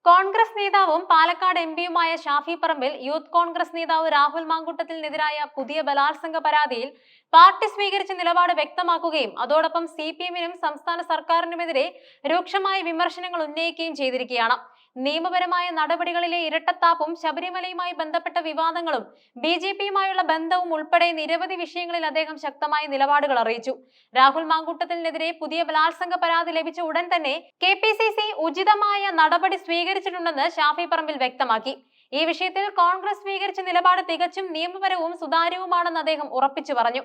കോൺഗ്രസ് നേതാവും പാലക്കാട് എംപിയുമായ ഷാഫി പറമ്പിൽ യൂത്ത് കോൺഗ്രസ് നേതാവ് രാഹുൽ മാങ്കൂട്ടത്തിനെതിരായ പുതിയ ബലാത്സംഗ പരാതിയിൽ പാർട്ടി സ്വീകരിച്ച നിലപാട് വ്യക്തമാക്കുകയും അതോടൊപ്പം സിപിഎമ്മിനും സംസ്ഥാന സർക്കാരിനുമെതിരെ രൂക്ഷമായ വിമർശനങ്ങൾ ഉന്നയിക്കുകയും ചെയ്തിരിക്കുകയാണ്. നിയമപരമായ നടപടികളിലെ ഇരട്ടത്താപ്പും ശബരിമലയുമായി ബന്ധപ്പെട്ട വിവാദങ്ങളും ബിജെപിയുമായുള്ള ബന്ധവും ഉൾപ്പെടെ നിരവധി വിഷയങ്ങളിൽ അദ്ദേഹം ശക്തമായ നിലപാടുകൾ അറിയിച്ചു. രാഹുൽ മാങ്കൂട്ടത്തിനെതിരെ പുതിയ ബലാത്സംഗ പരാതി ലഭിച്ച ഉടൻ തന്നെ KPCC ഉചിതമായ നടപടി സ്വീകരിച്ചിട്ടുണ്ടെന്ന് ഷാഫി പറമ്പിൽ വ്യക്തമാക്കി. ഈ വിഷയത്തിൽ കോൺഗ്രസ് സ്വീകരിച്ച നിലപാട് തികച്ചും നിയമപരവും സുതാര്യവുമാണെന്ന് അദ്ദേഹം ഉറപ്പിച്ചു പറഞ്ഞു.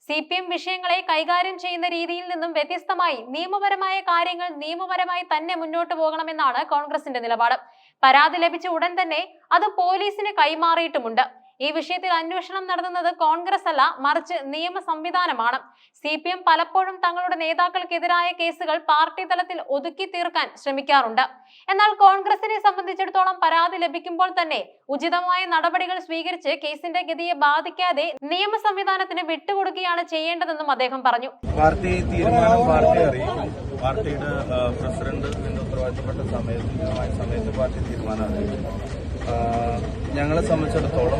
CPM വിഷയങ്ങളെ കൈകാര്യം ചെയ്യുന്ന രീതിയിൽ നിന്നും വ്യത്യസ്തമായി നിയമപരമായ കാര്യങ്ങൾ നിയമപരമായി തന്നെ മുന്നോട്ട് പോകണമെന്നാണ് കോൺഗ്രസിന്റെ നിലപാട്. പരാതി ലഭിച്ച ഉടൻ തന്നെ അത് പോലീസിന് കൈമാറിയിട്ടുമുണ്ട്. ഈ വിഷയത്തിൽ അന്വേഷണം നടത്തുന്നത് കോൺഗ്രസ് അല്ല, മറിച്ച് നിയമ സംവിധാനമാണ്. CPM പലപ്പോഴും തങ്ങളുടെ നേതാക്കൾക്കെതിരായ കേസുകൾ പാർട്ടി തലത്തിൽ ഒതുക്കി തീർക്കാൻ ശ്രമിക്കാറുണ്ട്. എന്നാൽ കോൺഗ്രസിനെ സംബന്ധിച്ചിടത്തോളം പരാതി ലഭിക്കുമ്പോൾ തന്നെ ഉചിതമായ നടപടികൾ സ്വീകരിച്ച് കേസിന്റെ ഗതിയെ ബാധിക്കാതെ നിയമ സംവിധാനത്തിന് വിട്ടുകൊടുക്കുകയാണ് ചെയ്യേണ്ടതെന്നും അദ്ദേഹം പറഞ്ഞു. പാർട്ടി തീരുമാനം പാർട്ടി അറിയിക്കും. പാർട്ടിയുടെ പ്രസിഡന്റ് ഉത്തരവാദിത്തപ്പെട്ട സമയത്ത് പാർട്ടി തീരുമാനം അറിയിക്കും. ഞങ്ങളെ സംബന്ധിച്ചിടത്തോളം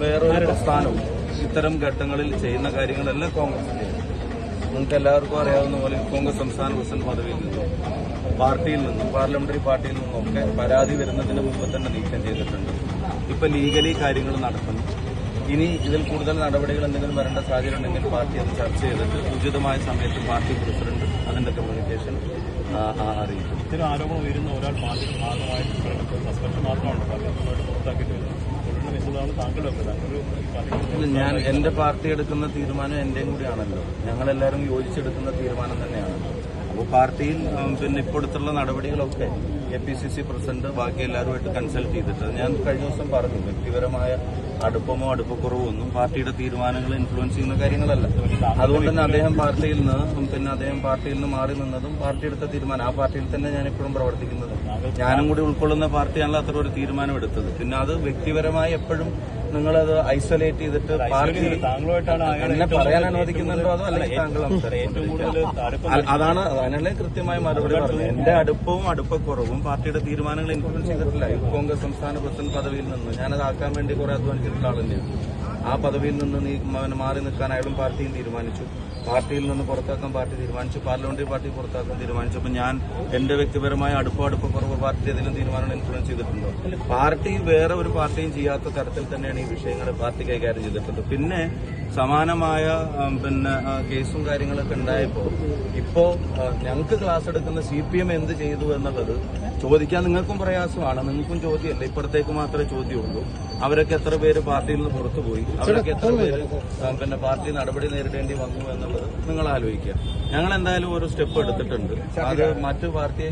വേറൊരു പ്രസ്ഥാനവും ഇത്തരം ഘട്ടങ്ങളിൽ ചെയ്യുന്ന കാര്യങ്ങളെല്ലാം കോൺഗ്രസ് ചെയ്യും. നിങ്ങൾക്ക് എല്ലാവർക്കും അറിയാവുന്ന പോലെ കോൺഗ്രസ് സംസ്ഥാന പ്രസിഡന്റ് പദവിയിൽ നിന്നും പാർട്ടിയിൽ നിന്നും പാർലമെന്ററി പാർട്ടിയിൽ നിന്നൊക്കെ പരാതി വരുന്നതിന് മുമ്പ് തന്നെ നീക്കം ചെയ്തിട്ടുണ്ട്. ഇപ്പൊ ലീഗലി കാര്യങ്ങൾ നടക്കുന്നു. ഇനി ഇതിൽ കൂടുതൽ നടപടികൾ എന്തെങ്കിലും വരേണ്ട സാഹചര്യം ഉണ്ടെങ്കിൽ പാർട്ടി അത് ചർച്ച ചെയ്തിട്ട് ഉചിതമായ സമയത്ത് പാർട്ടി പ്രസിഡന്റ് അതിന്റെ കമ്മ്യൂണിക്കേഷൻ അറിയിക്കും. ഇത്തരം ആരോപണം ഉയരുന്ന ഒരാൾ പാർട്ടിയുടെ ഭാഗമായിട്ട് സസ്പെൻഷൻ മാത്രമാണ് പുറത്താക്കിയിട്ട് ഞാൻ എന്റെ പാർട്ടി എടുക്കുന്ന തീരുമാനം എന്റെയും കൂടിയാണല്ലോ. ഞങ്ങളെല്ലാവരും യോജിച്ചെടുക്കുന്ന തീരുമാനം തന്നെയാണ്. അപ്പോൾ പാർട്ടിയിൽ പിന്നെ ഇപ്പോഴത്തുള്ള നടപടികളൊക്കെ KPCC പ്രസിഡന്റ് ബാക്കി എല്ലാവരുമായിട്ട് കൺസൾട്ട് ചെയ്തിട്ട് ഞാൻ കഴിഞ്ഞ ദിവസം പറഞ്ഞു, വ്യക്തിപരമായ അടുപ്പമോ അടുപ്പക്കുറവോ ഒന്നും പാർട്ടിയുടെ തീരുമാനങ്ങൾ ഇൻഫ്ലുവൻസ് ചെയ്യുന്ന കാര്യങ്ങളല്ല. അതുകൊണ്ട് തന്നെ അദ്ദേഹം പാർട്ടിയിൽ നിന്ന് മാറി നിന്നതും പാർട്ടി എടുത്ത തീരുമാനം. ആ പാർട്ടിയിൽ തന്നെ ഞാൻ ഇപ്പോഴും പ്രവർത്തിക്കുന്നത്. ഞാനും കൂടി ഉൾക്കൊള്ളുന്ന പാർട്ടിയാണല്ലോ അത്ര ഒരു തീരുമാനം എടുത്തത്. പിന്നെ അത് വ്യക്തിപരമായി എപ്പോഴും നിങ്ങളത് ഐസൊലേറ്റ് ചെയ്തിട്ട് പാർട്ടി എന്നെ പറയാൻ അനുവദിക്കുന്നുണ്ടോ അതോ അല്ലെങ്കിൽ താങ്കൾ അതിനുള്ള കൃത്യമായ മറുപടി പറഞ്ഞു. എന്റെ അടുപ്പവും അടുപ്പക്കുറവും പാർട്ടിയുടെ തീരുമാനങ്ങൾ ഇൻഫ്ലുവൻസ് ചെയ്തിട്ടില്ല. യൂത്ത് കോൺഗ്രസ് സംസ്ഥാന പ്രസിഡന്റ് പദവിയിൽ നിന്ന് ഞാനത് ആക്കാൻ വേണ്ടി കുറെ അധ്വാനിച്ചിട്ടുള്ള ആൾ തന്നെയാണ്. ആ പദവിയിൽ നിന്ന് മാറി നിൽക്കാൻ അയാളും പാർട്ടിയും തീരുമാനിച്ചു. പാർട്ടിയിൽ നിന്ന് പുറത്താക്കാൻ പാർട്ടി തീരുമാനിച്ചു. പാർലമെന്ററി പാർട്ടി പുറത്താക്കാൻ തീരുമാനിച്ചു. അപ്പൊ ഞാൻ എന്റെ വ്യക്തിപരമായ അടുപ്പക്കുറവ് പാർട്ടി ഏതെങ്കിലും തീരുമാനങ്ങൾ ഇൻഫ്ലുവൻസ് ചെയ്തിട്ടുണ്ടോ? പാർട്ടി വേറെ ഒരു പാർട്ടിയും ചെയ്യാത്ത തരത്തിൽ തന്നെയാണ് ഈ വിഷയങ്ങൾ പാർട്ടി കൈകാര്യം ചെയ്തിട്ടുള്ളത്. പിന്നെ സമാനമായ കേസും കാര്യങ്ങളൊക്കെ ഉണ്ടായപ്പോൾ ഇപ്പോ ഞങ്ങൾക്ക് ക്ലാസ് എടുക്കുന്ന CPM എന്ത് ചെയ്തു എന്നുള്ളത് ചോദിക്കാൻ നിങ്ങൾക്കും പ്രയാസമാണ്. നിങ്ങൾക്കും ചോദ്യമല്ല, ഇപ്പുറത്തേക്ക് മാത്രമേ ചോദ്യമുള്ളൂ. അവരൊക്കെ എത്ര പേര് പാർട്ടിയിൽ നിന്ന് പുറത്തുപോയി, അവരൊക്കെ എത്ര പേര് പാർട്ടി നടപടി നേരിടേണ്ടി വന്നു എന്നുള്ളത് നിങ്ങൾ ആലോചിക്കുക. ഞങ്ങൾ എന്തായാലും ഒരു സ്റ്റെപ്പ് എടുത്തിട്ടുണ്ട്. അത് മറ്റു പാർട്ടി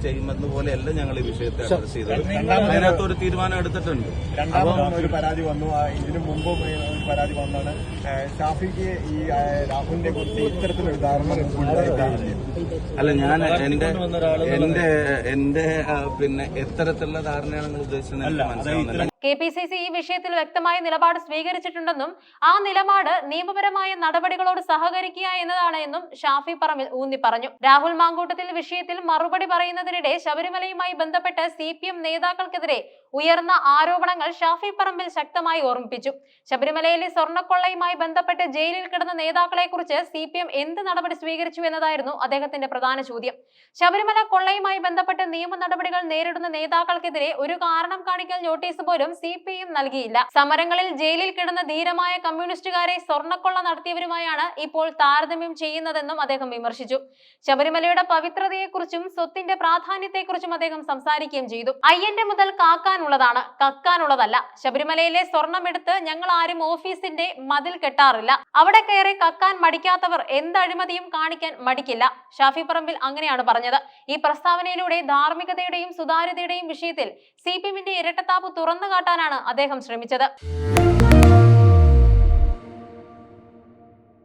ചെയ്യുമെന്ന് പോലെയല്ല ഞങ്ങൾ ഈ വിഷയത്തെ അഡ്രസ് ചെയ്തത്. അതിനകത്ത് ഒരു തീരുമാനം എടുത്തിട്ടുണ്ട്. ഒരു പരാതി വന്നു, ഇതിനു മുമ്പും ഒരു പരാതി വന്നാണ് ഷാഫിക്ക് ഈ രാഹുലിനെ കുറിച്ച് ഇത്തരത്തിലൊരു ധാരണ. അല്ല, ഞാൻ എന്റെ എത്തരത്തിലുള്ള ധാരണയാണ് നിങ്ങൾ ഉദ്ദേശിച്ചത് മനസ്സിലാവുന്നില്ല. KPCC ഈ വിഷയത്തിൽ വ്യക്തമായ നിലപാട് സ്വീകരിച്ചിട്ടുണ്ടെന്നും ആ നിലപാട് നിയമപരമായ നടപടികളോട് സഹകരിക്കുക എന്നതാണ് എന്നും ഷാഫി പറമ്പിൽ ഊന്നി പറഞ്ഞു. രാഹുൽ മാങ്കൂട്ടത്തിൽ വിഷയത്തിൽ മറുപടി പറയുന്നതിനിടെ ശബരിമലയുമായി ബന്ധപ്പെട്ട് CPM നേതാക്കൾക്കെതിരെ ഉയർന്ന ആരോപണങ്ങൾ ഷാഫി പറമ്പിൽ ശക്തമായി ഓർമ്മിപ്പിച്ചു. ശബരിമലയിലെ സ്വർണ്ണക്കൊള്ളയുമായി ബന്ധപ്പെട്ട് ജയിലിൽ കിടന്ന നേതാക്കളെ കുറിച്ച് CPM എന്ത് നടപടി സ്വീകരിച്ചു എന്നതായിരുന്നു അദ്ദേഹത്തിന്റെ പ്രധാന ചോദ്യം. ശബരിമല കൊള്ളയുമായി ബന്ധപ്പെട്ട് നിയമ നടപടികൾ നേരിടുന്ന നേതാക്കൾക്കെതിരെ ഒരു കാരണം കാണിക്കൽ നോട്ടീസ് പോലും CPM നൽകിയില്ല. സമരങ്ങളിൽ ജയിലിൽ കിടന്ന ധീരമായ കമ്മ്യൂണിസ്റ്റുകാരെ സ്വർണ്ണക്കൊള്ള നടത്തിയവരുമായാണ് ഇപ്പോൾ താരതമ്യം ചെയ്യുന്നതെന്നും അദ്ദേഹം വിമർശിച്ചു. ശബരിമലയുടെ പവിത്രതയെക്കുറിച്ചും സ്വത്തിന്റെ പ്രാധാന്യത്തെക്കുറിച്ചും അദ്ദേഹം സംസാരിക്കുകയും ചെയ്തു. അയ്യന്റെ മുതൽ കാക്കാനുള്ളതാണ്, കക്കാനുള്ളതല്ല. ശബരിമലയിലെ സ്വർണ്ണമെടുത്ത് ഞങ്ങൾ ആരും ഓഫീസിന്റെ മതിൽ കെട്ടാറില്ല. അവിടെ കയറി കക്കാൻ മടിക്കാത്തവർ എന്ത് അഴിമതിയും കാണിക്കാൻ മടിക്കില്ല. ഷാഫി പറമ്പിൽ അങ്ങനെയാണ് പറഞ്ഞത്. ഈ പ്രസ്താവനയിലൂടെ ധാർമ്മികതയുടെയും സുതാര്യതയുടെയും വിഷയത്തിൽ CPMന്റെ ഇരട്ടത്താപ്പ് തുറന്നു കാട്ടാനാണ് അദ്ദേഹം ശ്രമിച്ചത്.